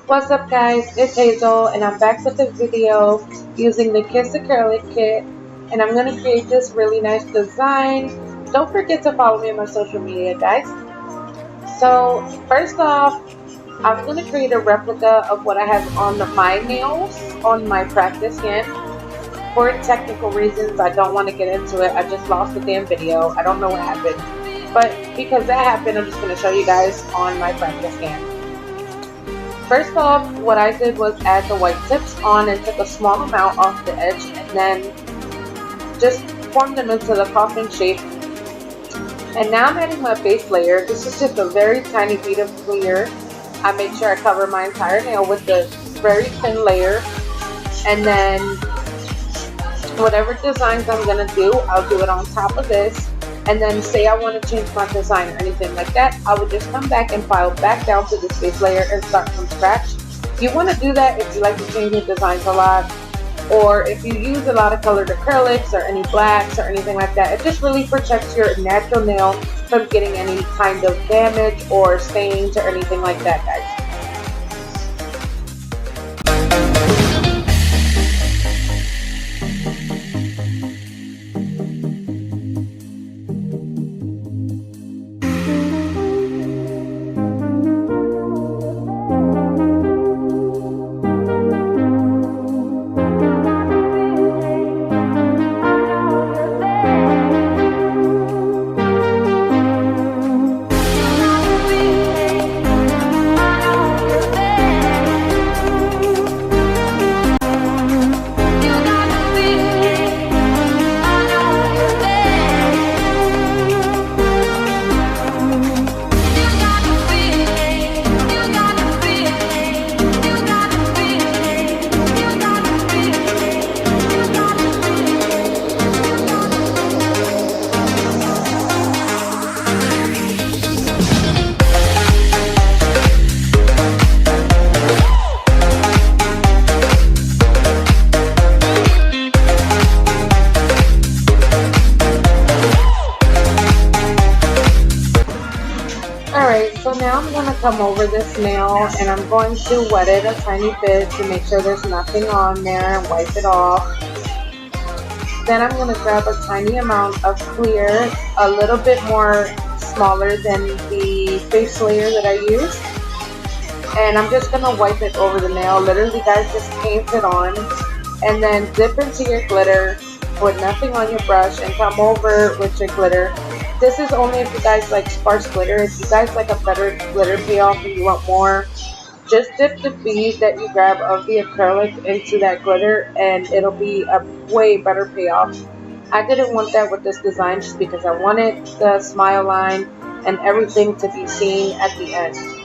What's up guys, it's Hazel and I'm back with a video using the Kiss Acrylic kit, and I'm going to create this really nice design. Don't forget to follow me on my social media guys. So first off, I'm going to create a replica of what I have on my nails on my practice hand. For technical reasons, I don't want to get into it. I just lost the damn video. I don't know what happened. But because that happened, I'm just going to show you guys on my practice hand. First off, what I did was add the white tips on and took a small amount off the edge and then just formed them into the coffin shape. And now I'm adding my base layer. This is just a very tiny bead of clear. I make sure I cover my entire nail with the very thin layer. And then whatever designs I'm going to do, I'll do it on top of this. And then say I want to change my design or anything like that, I would just come back and file back down to this base layer and start from scratch. You want to do that if you like to change your designs a lot, or if you use a lot of colored acrylics or any blacks or anything like that. It just really protects your natural nail from getting any kind of damage or stains or anything like that, guys. Alright, so now I'm going to come over this nail and I'm going to wet it a tiny bit to make sure there's nothing on there and wipe it off. Then I'm going to grab a tiny amount of clear, a little bit more smaller than the base layer that I used. And I'm just going to wipe it over the nail. Literally guys, just paint it on. And then dip into your glitter with nothing on your brush and come over with your glitter. This is only if you guys like sparse glitter. If you guys like a better glitter payoff and you want more, just dip the bead that you grab of the acrylic into that glitter and it'll be a way better payoff. I didn't want that with this design just because I wanted the smile line and everything to be seen at the end.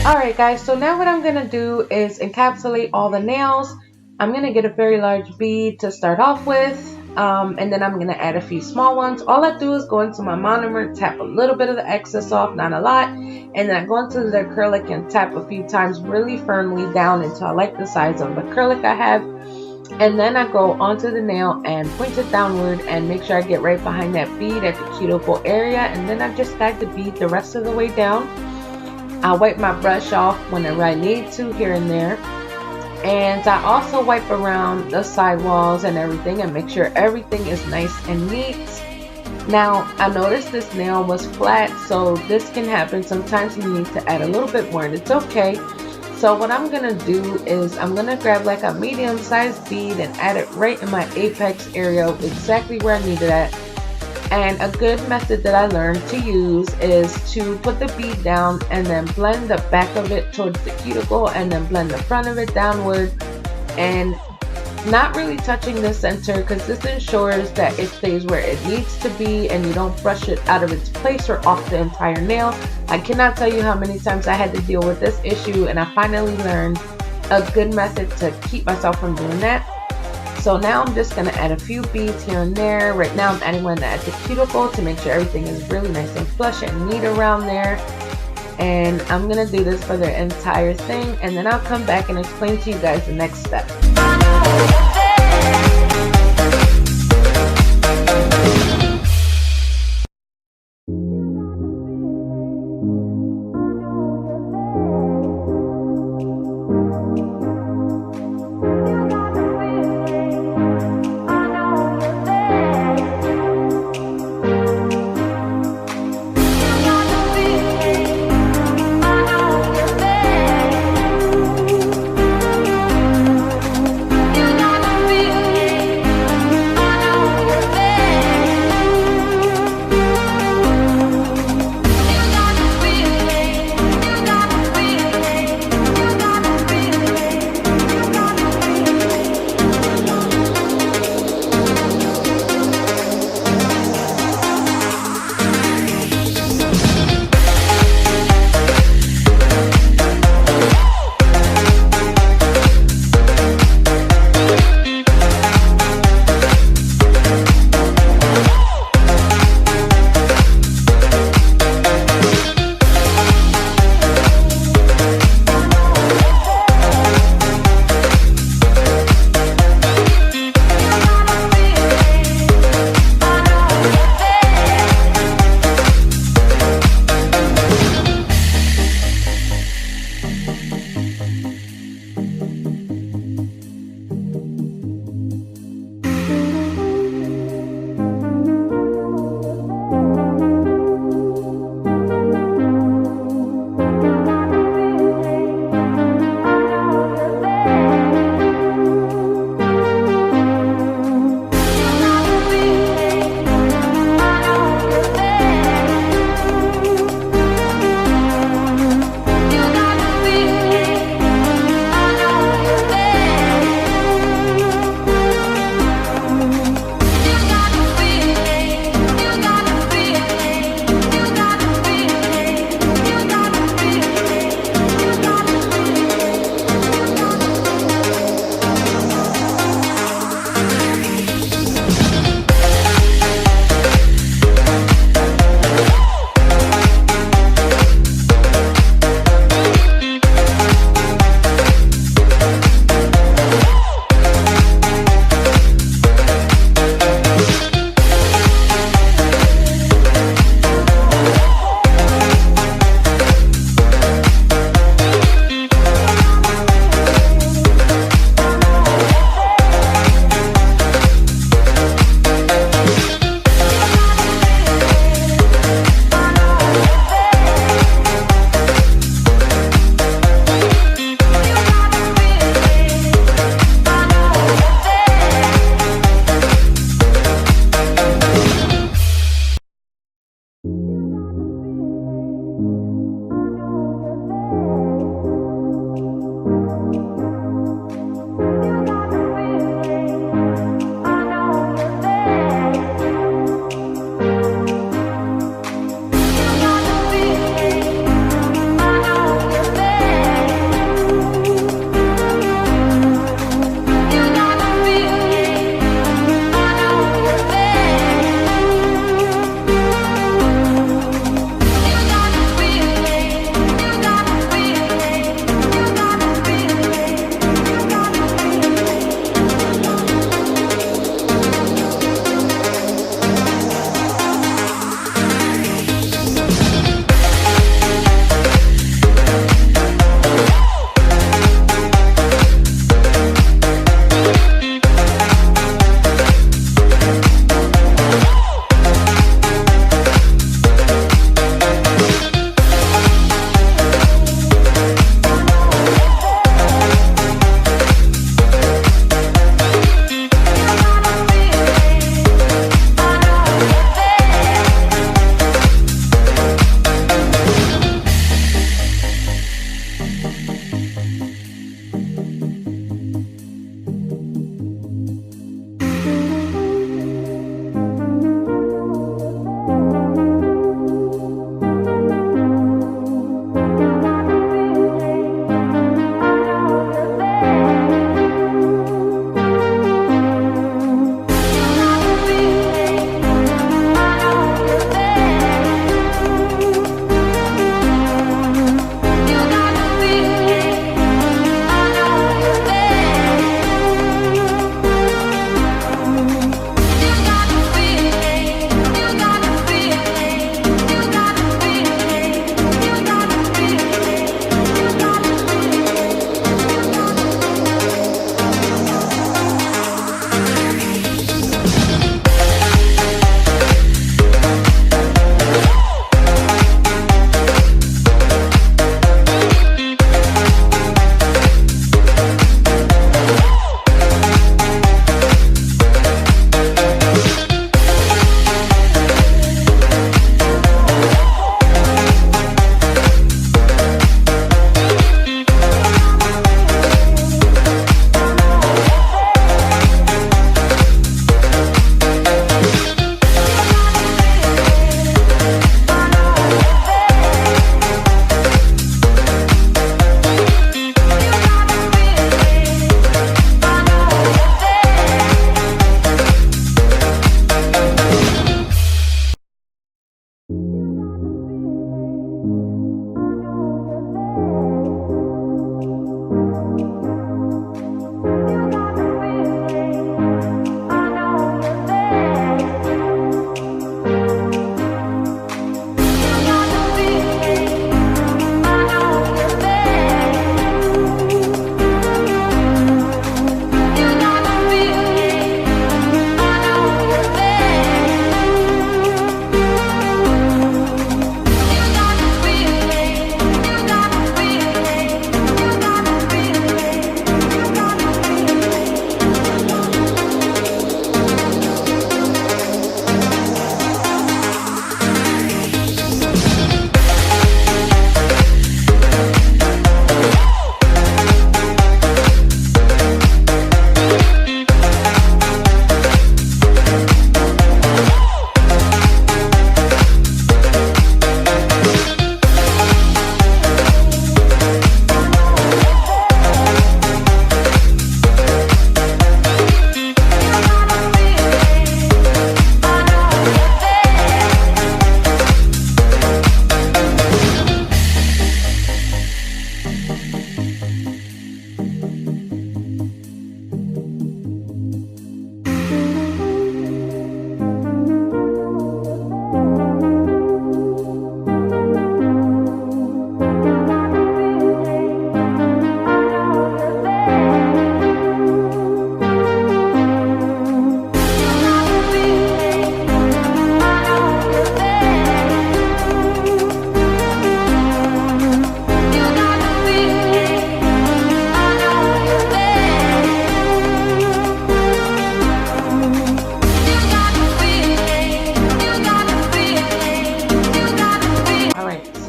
Alright guys, so now what I'm going to do is encapsulate all the nails. I'm going to get a very large bead to start off with, and then I'm going to add a few small ones. All I do is go into my monomer, tap a little bit of the excess off, not a lot, and then I go into the acrylic and tap a few times really firmly down until I like the size of the acrylic I have. And then I go onto the nail and point it downward and make sure I get right behind that bead at the cuticle area, and then I just tag the bead the rest of the way down. I wipe my brush off whenever I need to here and there. And I also wipe around the sidewalls and everything and make sure everything is nice and neat. Now, I noticed this nail was flat, so this can happen. Sometimes you need to add a little bit more, and it's okay. So what I'm gonna do is I'm gonna grab like a medium-sized bead and add it right in my apex area, exactly where I need it at. And a good method that I learned to use is to put the bead down and then blend the back of it towards the cuticle and then blend the front of it downward, and not really touching the center, because this ensures that it stays where it needs to be and you don't brush it out of its place or off the entire nail. I cannot tell you how many times I had to deal with this issue, and I finally learned a good method to keep myself from doing that. So now I'm just going to add a few beads here and there. Right now I'm adding one at the cuticle to make sure everything is really nice and flush and neat around there. And I'm going to do this for the entire thing, and then I'll come back and explain to you guys the next step.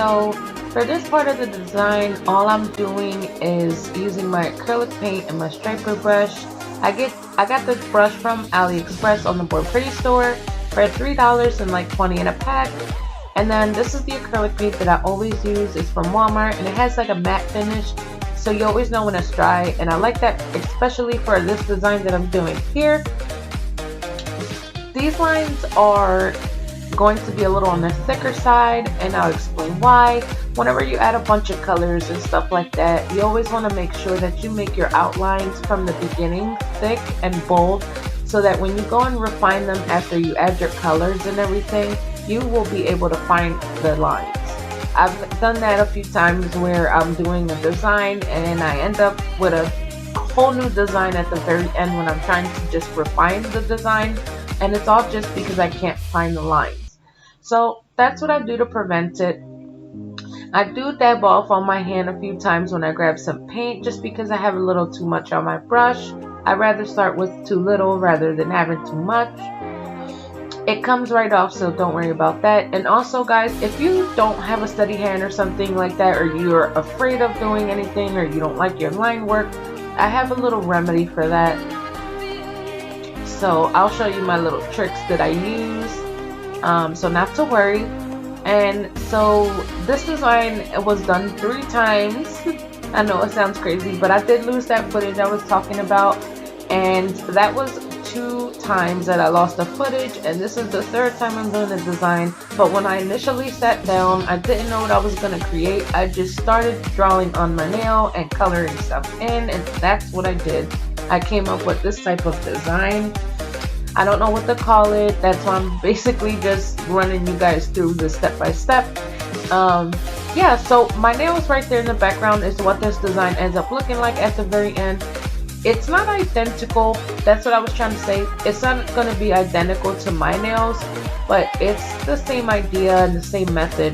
so for this part of the design, all I'm doing is using my acrylic paint and my striper brush. I got this brush from AliExpress on the Born Pretty store for $3 and like 20 in a pack. And then this is the acrylic paint that I always use. It's from Walmart and it has like a matte finish, so you always know when it's dry, and I like that especially for this design that I'm doing here. These lines are going to be a little on the thicker side, and I'll explain why. Whenever you add a bunch of colors and stuff like that, you always want to make sure that you make your outlines from the beginning thick and bold, so that when you go and refine them after you add your colors and everything, you will be able to find the lines. I've done that a few times where I'm doing a design and I end up with a whole new design at the very end when I'm trying to just refine the design, and it's all just because I can't find the lines. So that's what I do to prevent it. I do dab off on my hand a few times when I grab some paint, just because I have a little too much on my brush. I'd rather start with too little rather than having too much. It comes right off, so don't worry about that. And also guys, if you don't have a steady hand or something like that, or you're afraid of doing anything, or you don't like your line work, I have a little remedy for that. So I'll show you my little tricks that I use. So not to worry. And so this design was done 3 times. I know it sounds crazy, but I did lose that footage I was talking about, and that was 2 times that I lost the footage, and this is the 3rd time I'm doing the design. But when I initially sat down, I didn't know what I was going to create. I just started drawing on my nail and coloring stuff in, and that's what I did. I came up with this type of design. I don't know what to call it. That's why I'm basically just running you guys through the step by step. Yeah, so my nails right there in the background is what this design ends up looking like at the very end. It's not identical, that's what I was trying to say. It's not going to be identical to my nails, but it's the same idea and the same method,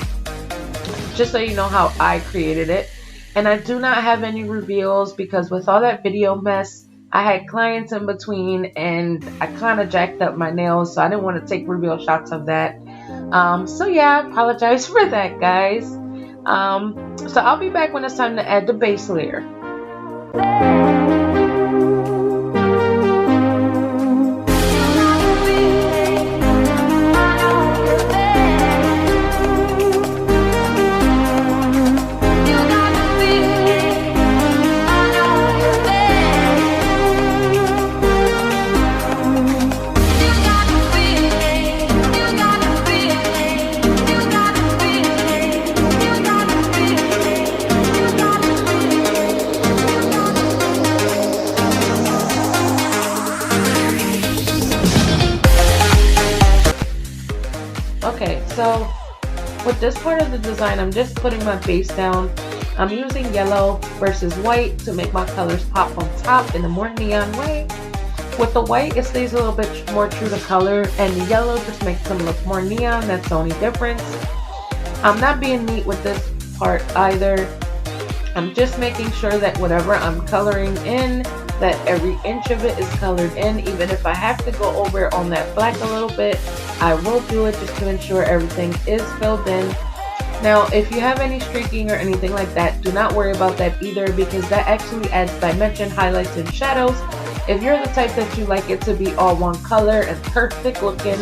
just so you know how I created it. And I do not have any reveals, because with all that video mess, I had clients in between and I kind of jacked up my nails, so I didn't want to take reveal shots of that. So yeah, I apologize for that, guys. So I'll be back when it's time to add the base layer. Okay, so with this part of the design, I'm just putting my base down. I'm using yellow versus white to make my colors pop on top in a more neon way. With the white, it stays a little bit more true to color, and the yellow just makes them look more neon. That's the only difference. I'm not being neat with this part either. I'm just making sure that whatever I'm coloring in, that every inch of it is colored in. Even if I have to go over on that black a little bit, I will do it just to ensure everything is filled in. Now, if you have any streaking or anything like that, do not worry about that either, because that actually adds dimension, highlights, and shadows. If you're the type that you like it to be all one color and perfect looking,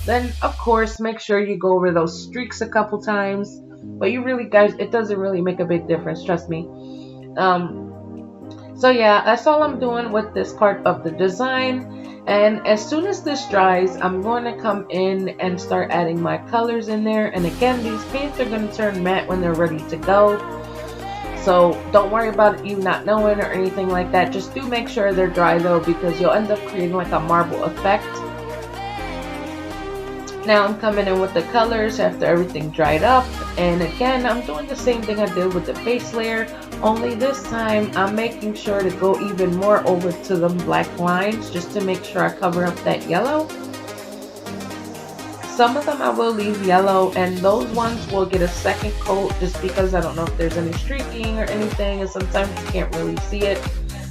then of course make sure you go over those streaks a couple times. But you really, guys, it doesn't really make a big difference, trust me. So yeah, that's all I'm doing with this part of the design. And as soon as this dries, I'm going to come in and start adding my colors in there. And again, these paints are going to turn matte when they're ready to go. So don't worry about you not knowing or anything like that. Just do make sure they're dry though, because you'll end up creating like a marble effect. Now I'm coming in with the colors after everything dried up, and again I'm doing the same thing I did with the base layer, only this time I'm making sure to go even more over to the black lines just to make sure I cover up that yellow. Some of them I will leave yellow, and those ones will get a second coat just because I don't know if there's any streaking or anything, and sometimes you can't really see it.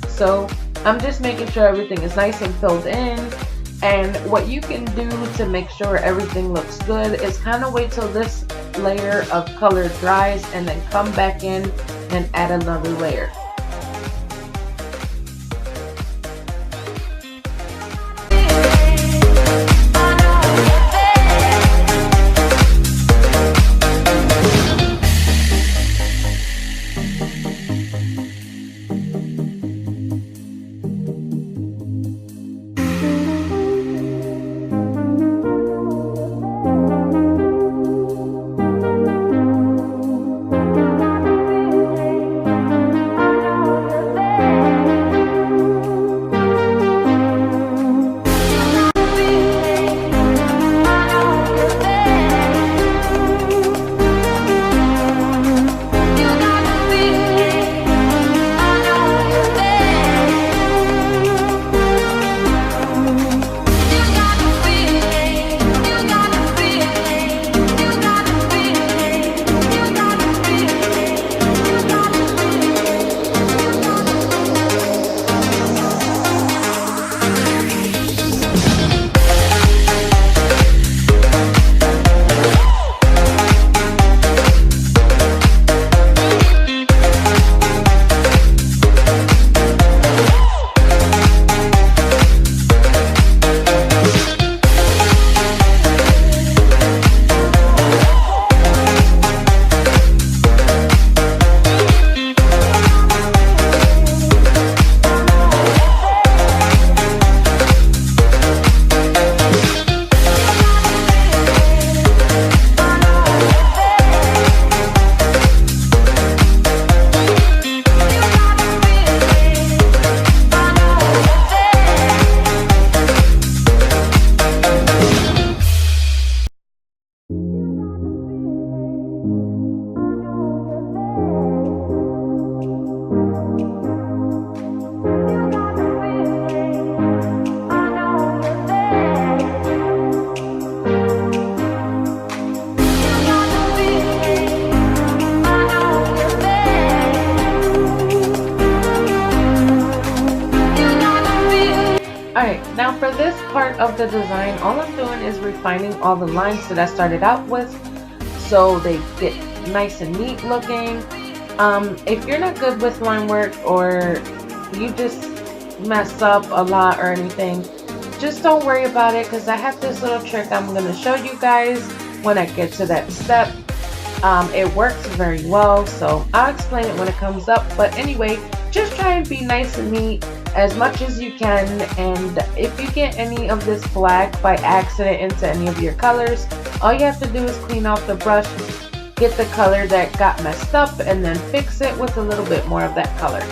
So I'm just making sure everything is nice and filled in. And what you can do to make sure everything looks good is kind of wait till this layer of color dries and then come back in and add another layer. Alright, now for this part of the design, all I'm doing is refining all the lines that I started out with so they get nice and neat looking. If you're not good with line work or you just mess up a lot or anything, just don't worry about it, because I have this little trick I'm going to show you guys when I get to that step. It works very well, so I'll explain it when it comes up. But anyway, just try and be nice and neat as much as you can, and if you get any of this black by accident into any of your colors, all you have to do is clean off the brush, get the color that got messed up, and then fix it with a little bit more of that color.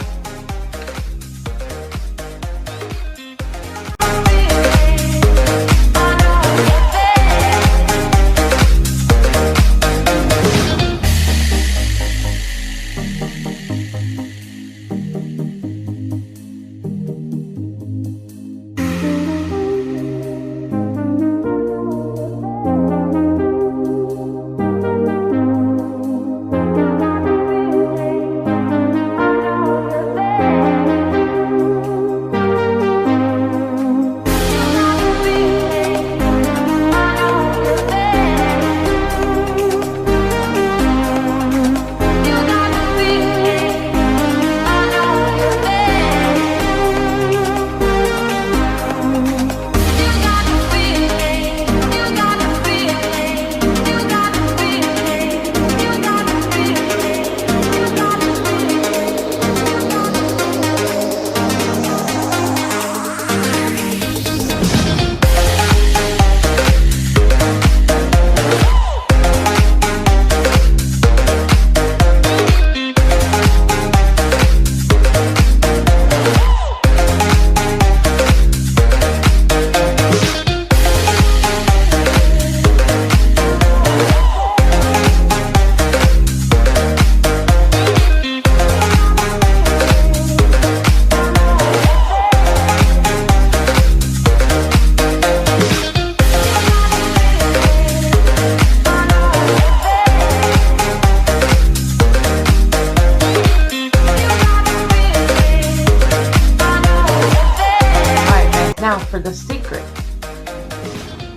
Now for the secret.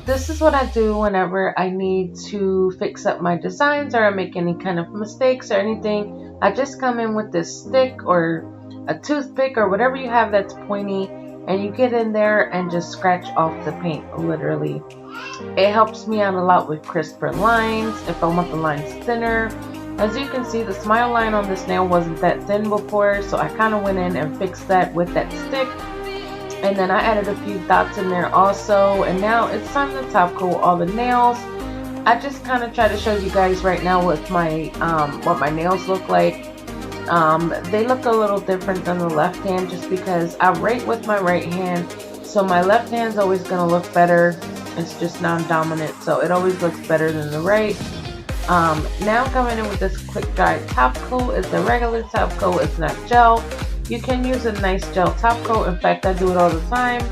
This is is what I do whenever I need to fix up my designs or I make any kind of mistakes or anything. I just come in with this stick or a toothpick or whatever you have that's pointy, and you get in there and just scratch off the paint, literally. It helps me out a lot with crisper lines if I want the lines thinner. As you can see, the smile line on this nail wasn't that thin before, so I kind of went in and fixed that with that stick. And then I added a few dots in there also, and now it's time to top coat all the nails. I just kind of try to show you guys right now with my what my nails look like. They look a little different than the left hand just because I write with my right hand, so my left hand's always going to look better. It's just non-dominant, so it always looks better than the right. Now coming in with this quick dry top coat. It's a regular top coat, it's not gel. You can use a nice gel top coat. In fact, I do it all the time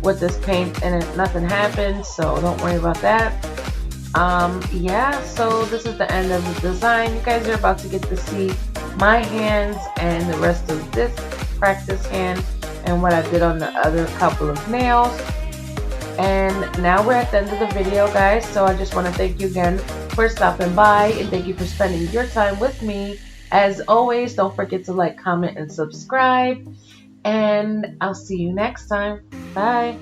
with this paint and nothing happens, so don't worry about that. Yeah, so this is the end of the design. You guys are about to get to see my hands and the rest of this practice hand and what I did on the other couple of nails. And now we're at the end of the video, guys, so I just want to thank you again for stopping by, and thank you for spending your time with me. As always, don't forget to like, comment, and subscribe, and I'll see you next time. Bye.